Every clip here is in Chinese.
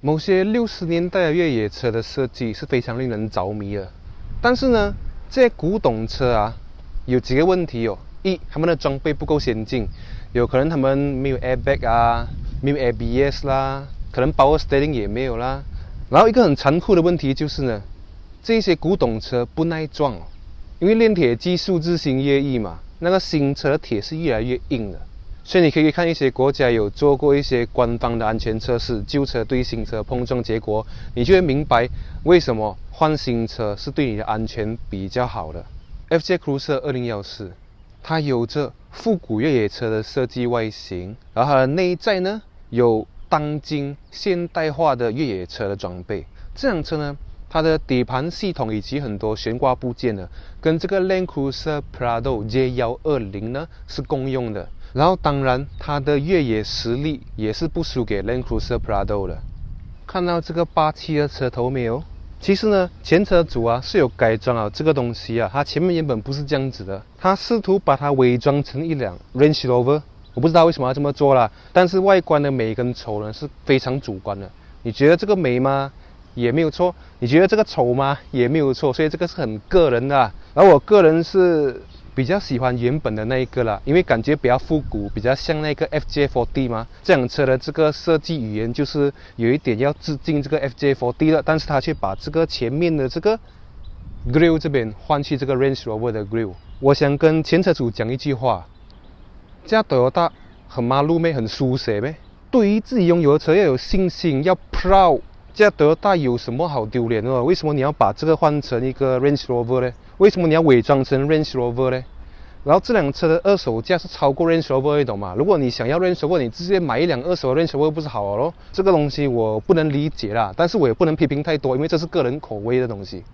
某些60年代的越野车的设计是非常令人着迷的，但是呢，这些古董车啊，有几个问题哦。一，他们的装备不够先进，有可能他们没有 airbag 啊，没有 ABS 啦，可能 power steering 也没有啦。然后一个很残酷的问题就是呢，这些古董车不耐撞哦，因为炼铁技术日新月异嘛，那个新车的铁是越来越硬的。所以你可以看一些国家有做过一些官方的安全测试，旧车对新车碰撞结果，你就会明白为什么换新车是对你的安全比较好的。FJ Cruiser 2014，它有着复古越野车的设计外形，然后它的内在呢有当今现代化的越野车的装备。这辆车呢，它的底盘系统以及很多悬挂部件呢，跟这个 Land Cruiser Prado J120 呢是共用的。然后当然它的越野实力也是不输给 Land Cruiser Prado 的。看到这个霸气的车头没有？其实呢，前车主啊是有改装了这个东西啊，它前面原本不是这样子的，他试图把它伪装成一辆 Range Rover。我不知道为什么要这么做啦，但是外观的美跟丑呢是非常主观的。你觉得这个美吗？也没有错。你觉得这个丑吗？也没有错。所以这个是很个人的啊。然后我个人是比较喜欢原本的那一个啦，因为感觉比较复古，比较像那个 FJ40 嘛。这辆车的这个设计语言就是有一点要致敬这个 FJ40 的，但是他却把这个前面的这个 grill 这边换去这个 Range Rover 的 grill。我想跟前车主讲一句话：驾 Toyota 很马路咩，很舒适咩？对于自己拥有的车要有信心，要 proud。驾 Toyota 有什么好丢脸的？为什么你要把这个换成一个 Range Rover 呢？为什么你要伪装成 Range Rover 呢？然后这辆车的二手价是超过 Range Rover， 你懂吗？如果你想要 Range Rover， 你直接买一辆二手的 Range Rover 不是好了咯？这个东西我不能理解啦，但是我也不能批评太多，因为这是个人口味的东西。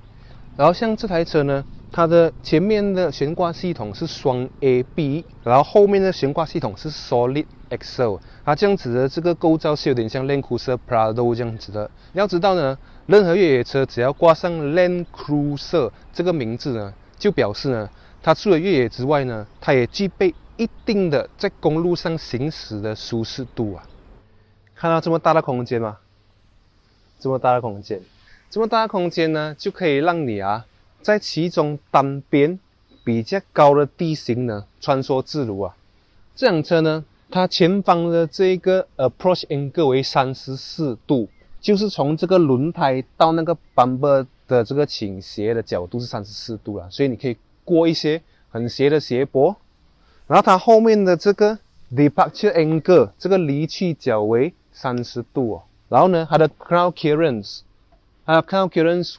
然后像这台车呢，它的前面的悬挂系统是双 AB， 然后后面的悬挂系统是 Solid Axle。它这样子的这个构造是有点像 Land Cruiser Prado 这样子的。要知道呢，任何越野车只要挂上 Land Cruiser 这个名字呢，就表示呢，它除了越野之外呢，它也具备一定的在公路上行驶的舒适度啊。看到这么大的空间吗？这么大的空间。这么大的空间呢，就可以让你啊，在其中单边比较高的地形呢穿梭自如啊。这辆车呢，它前方的这个 approach angle 为34度，就是从这个轮胎到那个 bumper 的这个倾斜的角度是34度了，所以你可以过一些很斜的斜坡。然后它后面的这个 departure angle 这个离去角为30度哦。然后呢，它的 ground clearance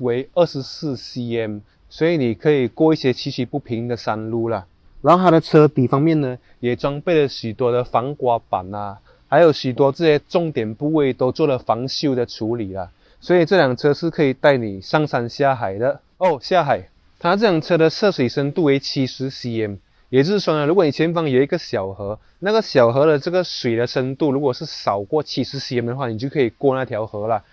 为24 cm， 所以你可以过一些崎岖不平的山路啦。然后它的车底方面呢，也装备了许多的防刮板啊，还有许多这些重点部位都做了防锈的处理啦。所以这辆车是可以带你上山下海的哦。下海，它这辆车的涉水深度为70 cm， 也就是说呢，如果你前方有一个小河，那个小河的这个水的深度如果是少过70 cm 的话，你就可以过那条河啦。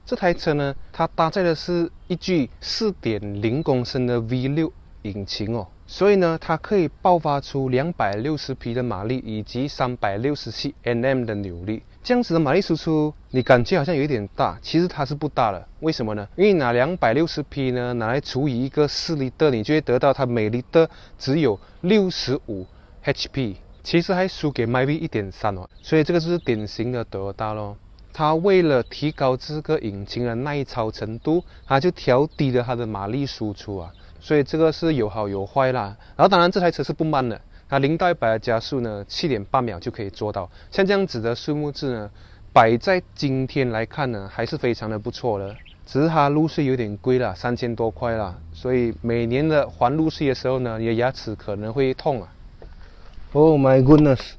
这台车呢，它搭载的是一具 4.0 公升的 V6 引擎哦，所以呢，它可以爆发出260匹的马力以及367 Nm 的扭力。这样子的马力输出，你感觉好像有一点大，其实它是不大的。为什么呢？因为你拿260匹呢，拿来除以一个4 liter， 你就会得到它每 liter 只有65 HP， 其实还输给 Myvi 1.3 哦。所以这个就是典型的 Toyota 咯。它为了提高这个引擎的耐操程度，它就调低了它的马力输出啊，所以这个是有好有坏啦。然后当然这台车是不慢的，它0到100的加速呢 7.8 秒就可以做到。像这样子的数目字呢，摆在今天来看呢，还是非常的不错的。只是它入税有点贵啦，3000多块啦，所以每年的还入税的时候呢，你的牙齿可能会痛啊。Oh my goodness，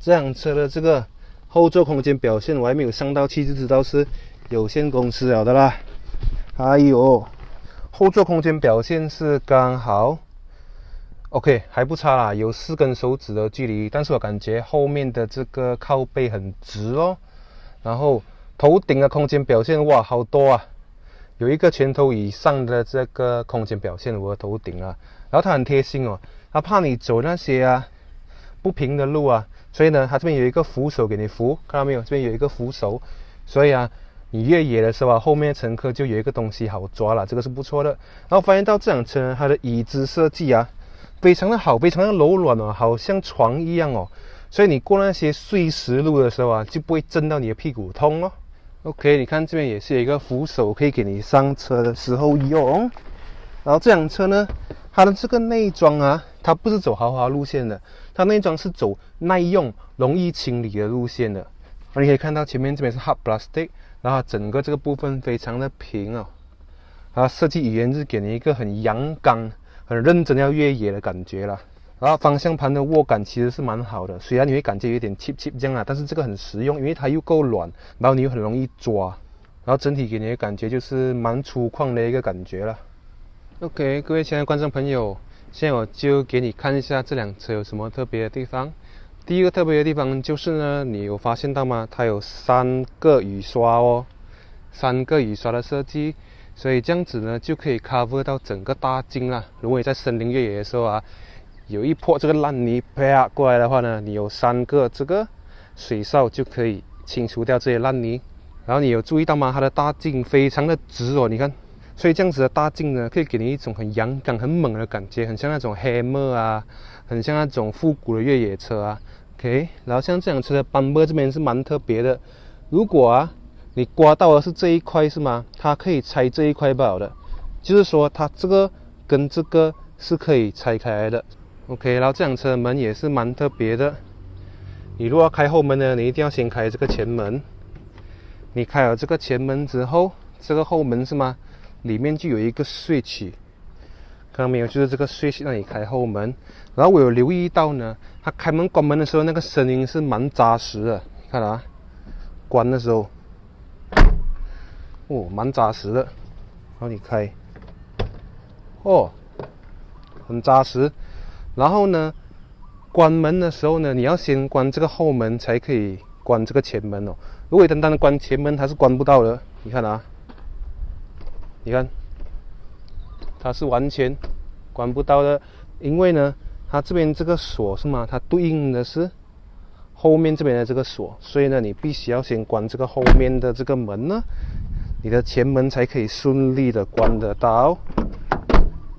这辆车的这个后座空间表现我还没有上到去就知道是有限公司了的啦。哎呦，后座空间表现是刚好 OK， 还不差啦，有4根手指的距离，但是我感觉后面的这个靠背很直哦。然后头顶的空间表现哇好多啊，有一个拳头以上的这个空间表现我的头顶啊。然后它很贴心哦，它怕你走那些啊不平的路啊，所以呢它这边有一个扶手给你扶，看到没有？这边有一个扶手，所以啊你越野的时候啊，后面的乘客就有一个东西好抓了，这个是不错的。然后发现到这辆车它的椅子设计啊，非常的好，非常的柔软哦，好像床一样哦。所以你过那些碎石路的时候啊，就不会震到你的屁股痛哦。OK， 你看这边也是有一个扶手，可以给你上车的时候用。然后这辆车呢，它的这个内装啊，它不是走豪华路线的，它内装是走耐用、容易清理的路线的。然后你可以看到前面这边是 hard plastic， 然后整个这个部分非常的平哦。它设计语言是给你一个很阳刚、很认真要越野的感觉啦。然后方向盘的握感其实是蛮好的，虽然你会感觉有点 cheap 这样啦，但是这个很实用，因为它又够软，然后你又很容易抓，然后整体给你的感觉就是蛮粗犷的一个感觉了。OK， 各位亲爱的观众朋友，现在我就给你看一下这辆车有什么特别的地方。第一个特别的地方就是呢，你有发现到吗？它有3个雨刷哦，3个雨刷的设计，所以这样子呢就可以 cover 到整个大径啦。如果你在森林越野的时候啊，有一坡这个烂泥啪过来的话呢，你有3个这个水扫就可以清除掉这些烂泥。然后你有注意到吗？它的大径非常的直哦，你看。所以这样子的大径呢，可以给你一种很阳刚、很猛的感觉，很像那种 Hammer 啊，很像那种复古的越野车啊。OK， 然后像这辆车的bumper这边是蛮特别的。如果啊你刮到的是这一块是吗？它可以拆这一块不好的，就是说它这个跟这个是可以拆开来的。OK， 然后这辆车的门也是蛮特别的。你如果要开后门呢，你一定要先开这个前门。你开了这个前门之后，这个后门是吗？里面就有一个 switch， 看到没有？就是这个 switch 让你开后门。然后我有留意到呢，它开门关门的时候那个声音是蛮扎实的，你看啊，关的时候，哦，蛮扎实的。然后你开，哦，很扎实。然后呢，关门的时候呢，你要先关这个后门才可以关这个前门哦。如果你单单的关前门，它是关不到的。你看啊。你看，它是完全关不到的，因为呢，它这边这个锁是吗？它对应的是后面这边的这个锁，所以呢，你必须要先关这个后面的这个门呢，你的前门才可以顺利的关得到。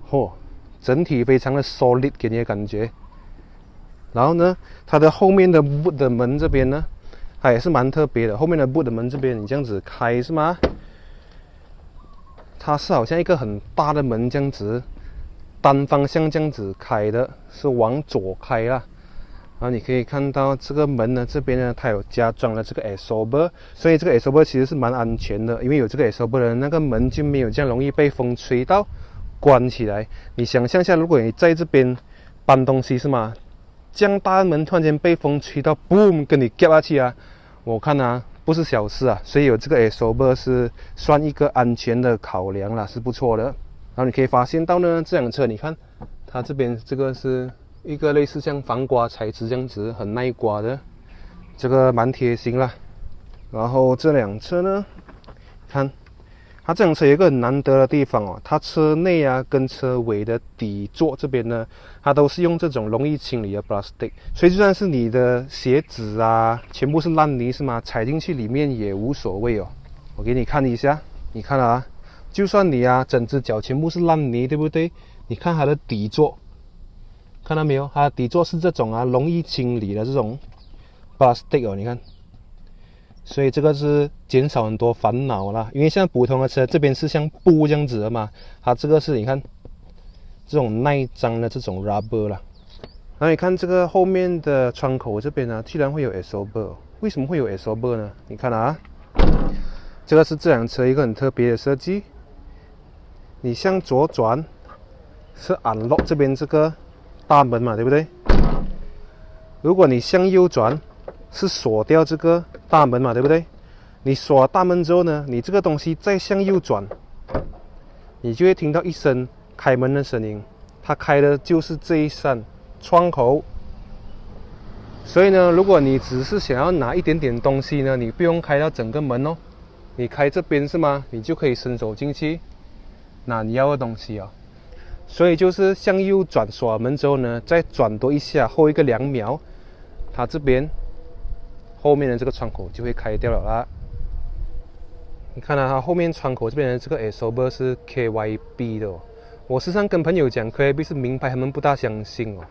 哦，整体非常的 solid 给你的感觉。然后呢，它的后面的 boot 的门这边呢，它也是蛮特别的。后面的 boot 的门这边，你这样子开是吗？它是好像一个很大的门这样子，单方向这样子开的，是往左开啦。然后你可以看到这个门呢，这边呢它有加装了这个 absorber， 所以这个 absorber 其实是蛮安全的，因为有这个 absorber 的那个门就没有这样容易被风吹到关起来。你想象一下，如果你在这边搬东西是吗？这样大的门突然间被风吹到 boom 跟你夹下去啊，我看啊不是小事啊，所以有这个 absorber 是算一个安全的考量啦，是不错的。然后你可以发现到呢，这辆车你看它这边这个是一个类似像防刮材质这样子，很耐刮的，这个蛮贴心啦。然后这辆车呢，看它这辆车有一个很难得的地方哦，它车内啊跟车尾的底座这边呢，它都是用这种容易清理的 plastic， 所以就算是你的鞋子啊全部是烂泥是吗？踩进去里面也无所谓哦。我给你看一下，你看啊，就算你啊整只脚全部是烂泥，对不对？你看它的底座，看到没有？它的底座是这种啊容易清理的这种 plastic 哦，你看。所以这个是减少很多烦恼啦，因为像普通的车这边是像布这样子的嘛，它这个是你看这种耐脏的这种 rubber 啦。然后你看这个后面的窗口这边呢，居然会有 absorber， 为什么会有 absorber 呢？你看啊，这个是这辆车一个很特别的设计。你向左转是 unlock 这边这个大门嘛，对不对？如果你向右转是锁掉这个大门嘛，对不对？你锁大门之后呢，你这个东西再向右转，你就会听到一声开门的声音，它开的就是这一扇窗口。所以呢，如果你只是想要拿一点点东西呢，你不用开到整个门哦，你开这边是吗？你就可以伸手进去拿你要的东西哦。所以就是向右转锁门之后呢，再转多一下，后一个2秒，它这边后面的这个窗口就会开掉了啦。你看啊，它后面窗口这边的这个 Asober 是 KYB 的哦。我时常跟朋友讲 KYB 是名牌，他们不大相信哦。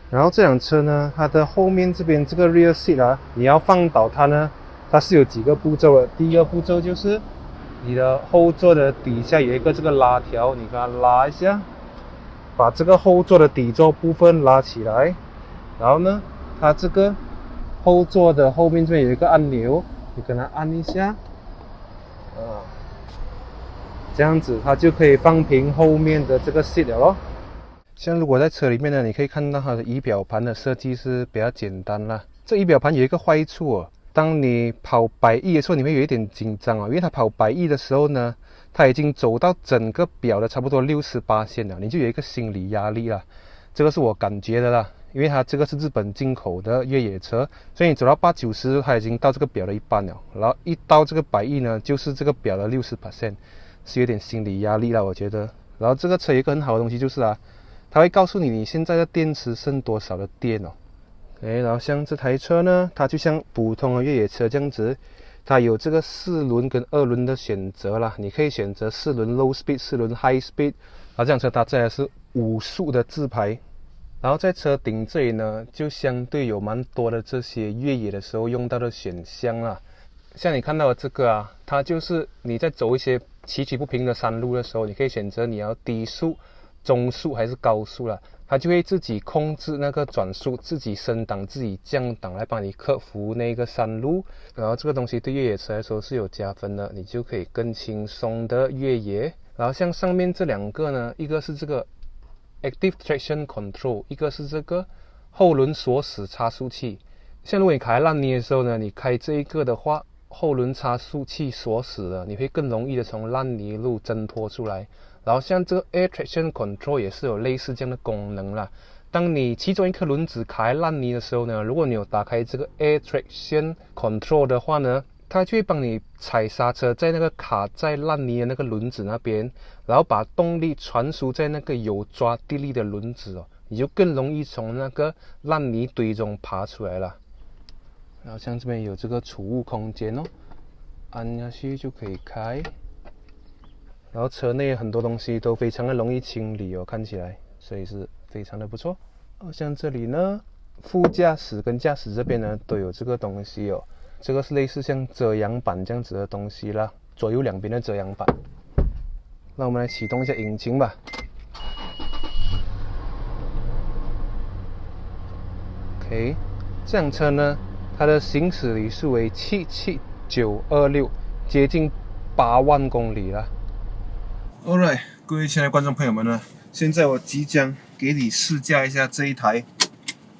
然后这辆车呢，它的后面这边这个 rear seat 啊，你要放倒它呢，它是有几个步骤的。第一个步骤就是你的后座的底下有一个这个拉条，你给它拉一下，把这个后座的底座部分拉起来。然后呢，它这个后座的后面这边有一个按钮，你跟它按一下，这样子它就可以放平后面的这个 seat 了咯。像如果在车里面呢，你可以看到它的仪表盘的设计是比较简单啦。这仪表盘有一个坏处哦，当你跑100亿的时候，你会有一点紧张哦，因为它跑100亿的时候呢，它已经走到整个表的差不多60%了，你就有一个心理压力啦。这个是我感觉的啦，因为它这个是日本进口的越野车，所以你走到80-90，它已经到这个表的一半了，然后一到这个100亿呢，就是这个表的60%，是有点心理压力啦，我觉得。然后这个车有一个很好的东西就是啊，它会告诉你你现在的电池剩多少的电哦。然后像这台车呢，它就像普通的越野车这样子，它有这个4轮跟2轮的选择啦。你可以选择4轮 low speed、4轮 high speed。然后这辆车它载的是5速的自排。然后在车顶这里呢，就相对有蛮多的这些越野的时候用到的选项啦。像你看到的这个啊，它就是你在走一些崎岖不平的山路的时候，你可以选择你要低速、中速还是高速啦，它就会自己控制那个转速，自己升档、自己降档来帮你克服那个山路。然后这个东西对越野车来说是有加分的，你就可以更轻松的越野。然后像上面这两个呢，一个是这个 Active Traction Control， 一个是这个后轮锁死差速器。像如果你开烂泥的时候呢，你开这一个的话，后轮差速器锁死了，你会更容易的从烂泥路挣脱出来。然后像这个 Air Traction Control 也是有类似这样的功能啦。当你其中一颗轮子卡在烂泥的时候呢，如果你有打开这个 Air Traction Control 的话呢，它就会帮你踩刹车在那个卡在烂泥的那个轮子那边，然后把动力传输在那个有抓地力的轮子哦，你就更容易从那个烂泥堆中爬出来了。然后像这边有这个储物空间哦，按下去就可以开。然后车内很多东西都非常的容易清理哦，看起来，所以是非常的不错。像这里呢，副驾驶跟驾驶这边呢都有这个东西哦，这个是类似像遮阳板这样子的东西啦，左右两边的遮阳板。那我们来启动一下引擎吧。OK， 这辆车呢，它的行驶里数为77926，接近8万公里了。Alright， 各位亲爱的观众朋友们呢，现在我即将给你试驾一下这一台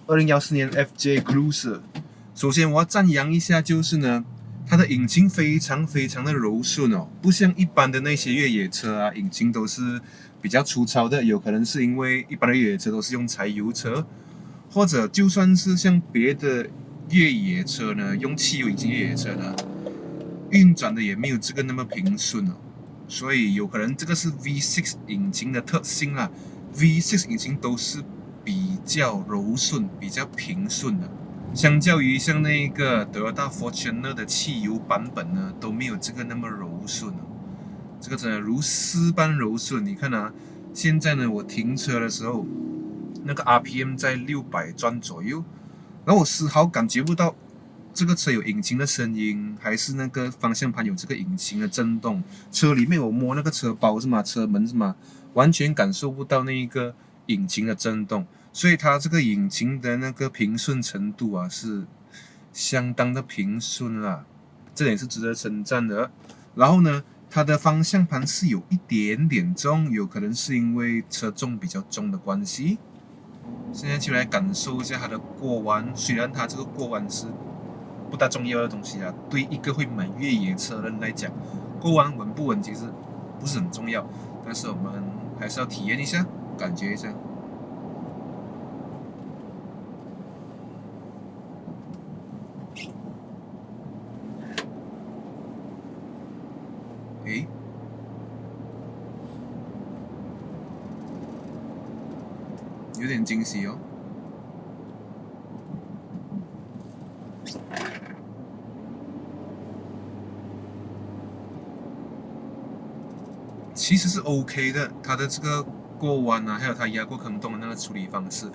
2014年 FJ Cruiser。首先我要赞扬一下，就是呢，它的引擎非常的柔顺哦，不像一般的那些越野车啊，引擎都是比较粗糙的，有可能是因为一般的越野车都是用柴油车，或者就算是像别的越野车呢，用汽油引擎越野车呢，运转的也没有这个那么平顺哦。所以有可能这个是 V6 引擎的特性啦。V6 引擎都是比较柔顺、比较平顺的，相较于像那个 Toyota Fortuner 的汽油版本呢，都没有这个那么柔顺哦。这个真的如丝般柔顺。你看啊，现在呢，我停车的时候，那个 RPM 在600转左右，然后我丝毫感觉不到这个车有引擎的声音，还是那个方向盘有这个引擎的震动。车里面我摸那个车包是吗？车门是吗？完全感受不到那个引擎的震动，所以它这个引擎的那个平顺程度啊是相当的平顺啦，这点是值得称赞的。然后呢，它的方向盘是有一点点重，有可能是因为车重比较重的关系。现在就来感受一下它的过弯，虽然它这个过弯是不大重要的东西啊，对一个会买越野车的人来讲，过弯稳不稳其实不是很重要，但是我们还是要体验一下，感觉一下。诶，有点惊喜哦。其实是 OK 的，它的这个过弯啊，还有它压过坑洞的那个处理方式。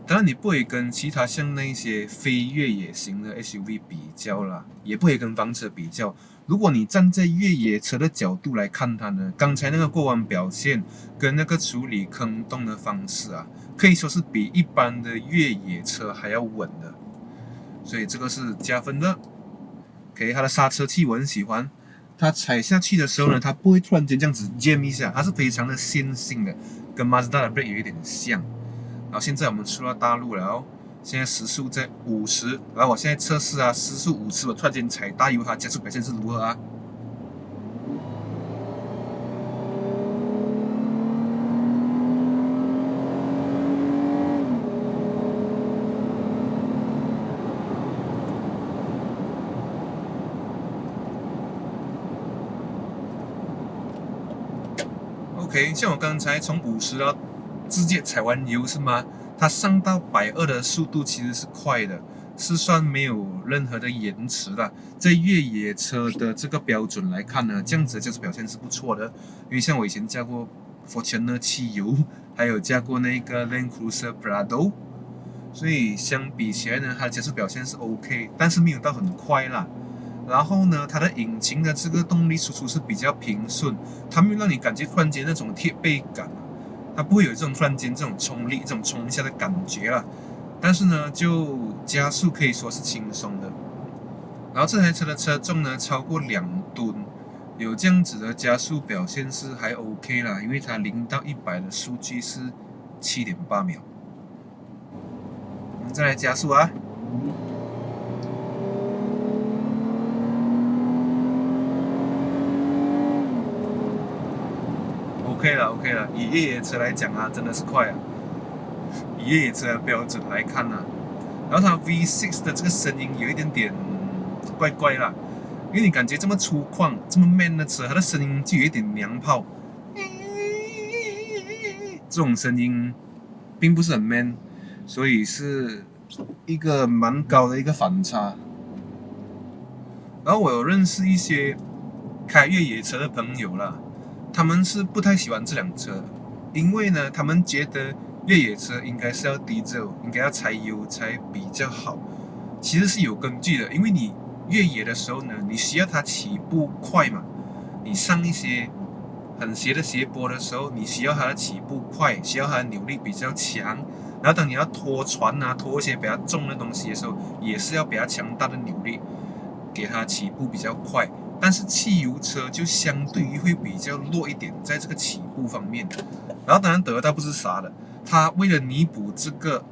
当然，你不会跟其他像那些非越野型的 SUV 比较啦，也不会跟房车比较。如果你站在越野车的角度来看它呢，刚才那个过弯表现跟那个处理坑洞的方式啊，可以说是比一般的越野车还要稳的，所以这个是加分的。OK， 它的刹车器我很喜欢，它踩下去的时候呢，它不会突然间这样子 jam 一下，它是非常的线性的，跟 Mazda 的 brake 有一点像。然后现在我们出了大陆了哦，现在时速在50，然后我现在测试啊，时速50，我突然间踩大油，它加速表现是如何啊？OK，像我刚才从50啊，直接踩完油是吗？它上到120的速度其实是快的，是算没有任何的延迟的。在越野车的这个标准来看呢，这样子的加速表现是不错的。因为像我以前驾过 Fortuner 汽油，还有驾过那个 Land Cruiser Prado，所以相比起来呢，它的加速表现是 OK，但是没有到很快啦。然后呢，它的引擎的这个动力输出是比较平顺，它没有让你感觉突然间那种贴背感，它不会有这种突然间这种冲力、这种冲一下的感觉啦。但是呢，就加速可以说是轻松的。然后这台车的车重呢超过2吨，有这样子的加速表现是还 OK 啦，因为它0到100的数据是7.8秒。我们再来加速啊！OK 了，OK 了。以越野车来讲啊，真的是快啊。以越野车的标准来看啊，然后它 V6 的这个声音有一点点怪怪啦，因为你感觉这么粗犷、这么 man 的车，它的声音就有一点娘炮，这种声音并不是很 man，所以是一个蛮高的一个反差。然后我有认识一些开越野车的朋友啦，他们是不太喜欢这辆车，因为呢，他们觉得越野车应该是要diesel，应该要柴油才比较好。其实是有根据的，因为你越野的时候呢，你需要它起步快嘛，你上一些很斜的斜坡的时候，你需要它的起步快，需要它的扭力比较强。然后当你要拖船啊，拖一些比较重的东西的时候，也是要比较强大的扭力，给它起步比较快。但是汽油车就相对于会比较弱一点，在这个起步方面。然后当然德国不是傻的，它为了弥补这个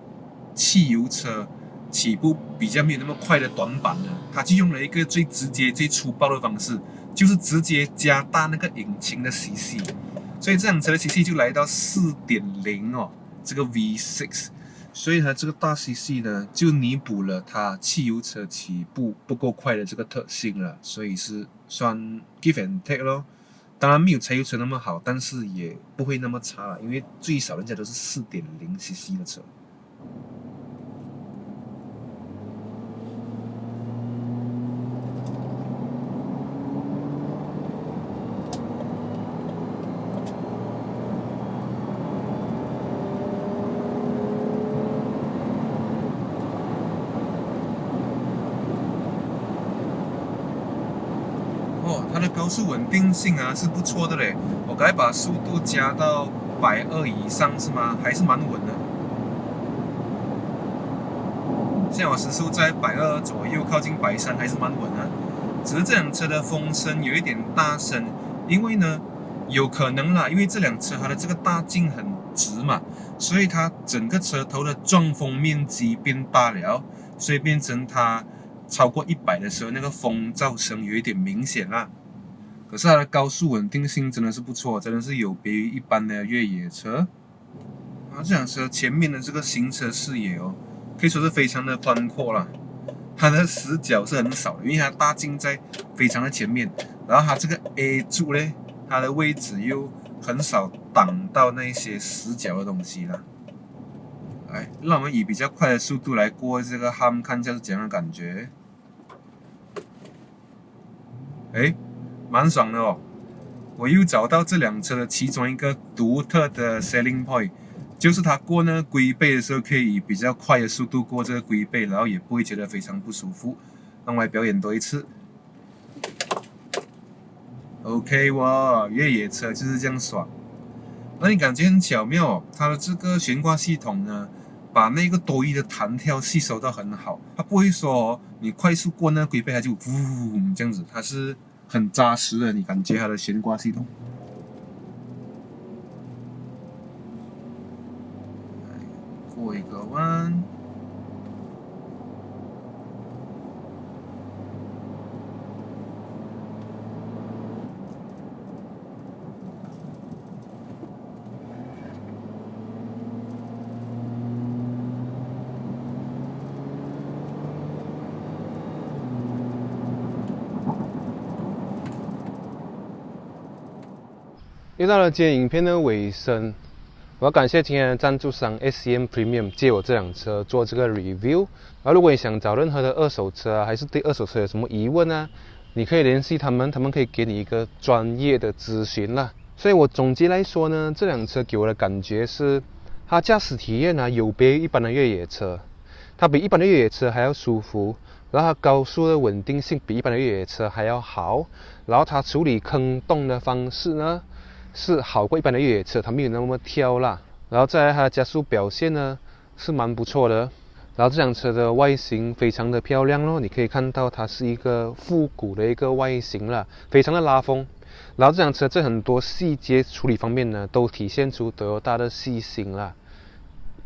汽油车起步比较没有那么快的短板呢，它就用了一个最直接、最粗暴的方式，就是直接加大那个引擎的 CC， 所以这辆车的 CC 就来到 4.0 哦，这个 V6。所以它这个大 CC 呢，就弥补了它汽油车起步不够快的这个特性了，所以是算 give and take 咯。当然没有柴油车那么好，但是也不会那么差了，因为最少人家都是 4.0cc 的车。哦，它的高速稳定性啊是不错的嘞，我刚才把速度加到120以上是吗？还是蛮稳的。现在我时速在120左右，靠近130，还是蛮稳的。只是这辆车的风声有一点大声，因为呢，有可能啦，因为这辆车它的这个大径很直嘛，所以它整个车头的撞风面积变大了，所以变成它超过100的时候，那个风噪声有一点明显啦。可是它的高速稳定性真的是不错，真的是有别于一般的越野车。啊，这辆车前面的这个行车视野哦，可以说是非常的宽阔啦。它的死角是很少的，因为它大镜在非常的前面，然后它这个 A 柱呢，它的位置又很少挡到那些死角的东西啦。来，让我们以比较快的速度来过这个 hump， 看一下是怎样的感觉。蛮爽的哦。我又找到这辆车的其中一个独特的 selling point， 就是它过那个龟背的时候，可以以比较快的速度过这个龟背，然后也不会觉得非常不舒服。让我来表演多一次。OK 哇，越野车就是这样爽。那你感觉很巧妙哦，它的这个悬挂系统呢，把那个多余的弹跳吸收到很好，它不会说你快速过那个龟背，它就呜这样子，它是很扎实的，你感觉它的悬挂系统。过一个弯。又到了今天影片的尾声，我要感谢今天的赞助商 SCM Premium 借我这辆车做这个 review。然后如果你想找任何的二手车啊，还是对二手车有什么疑问啊，你可以联系他们，他们可以给你一个专业的咨询啦。所以我总结来说呢，这辆车给我的感觉是，它驾驶体验啊有别于一般的越野车，它比一般的越野车还要舒服。然后它高速的稳定性比一般的越野车还要好，然后它处理坑洞的方式呢是好过一般的越野车，它没有那么挑啦。然后再来它的加速表现呢是蛮不错的。然后这辆车的外形非常的漂亮咯，你可以看到它是一个复古的一个外形啦，非常的拉风。然后这辆车在很多细节处理方面呢都体现出Toyota的细心啦。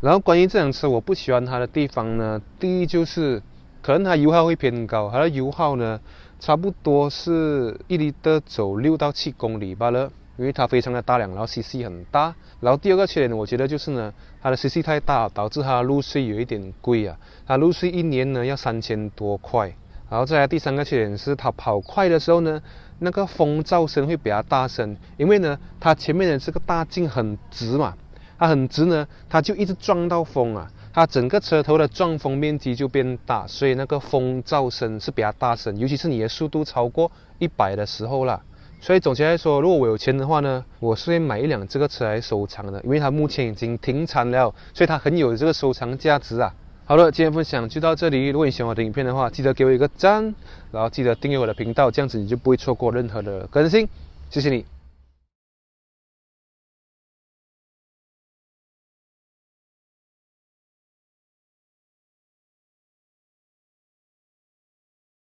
然后关于这辆车我不喜欢它的地方呢，第一就是可能它油耗会偏高，它的油耗呢差不多是1litre走6到7公里罢了，因为它非常的大辆，然后 CC 很大。然后第二个缺点我觉得就是呢，它的 CC 太大，导致它的路税有一点贵啊，它路税1年呢要3000多块。然后再来第三个缺点是它跑快的时候呢，那个风噪声会比较大声，因为呢它前面的这个大径很直嘛，它很直呢，它就一直撞到风啊，它整个车头的撞风面积就变大，所以那个风噪声是比较大声，尤其是你的速度超过100的时候啦。所以总结来说，如果我有钱的话呢，我是会买一辆这个车来收藏的，因为它目前已经停产了，所以它很有这个收藏价值啊。好了，今天分享就到这里。如果你喜欢我的影片的话，记得给我一个赞，然后记得订阅我的频道，这样子你就不会错过任何的更新。谢谢你。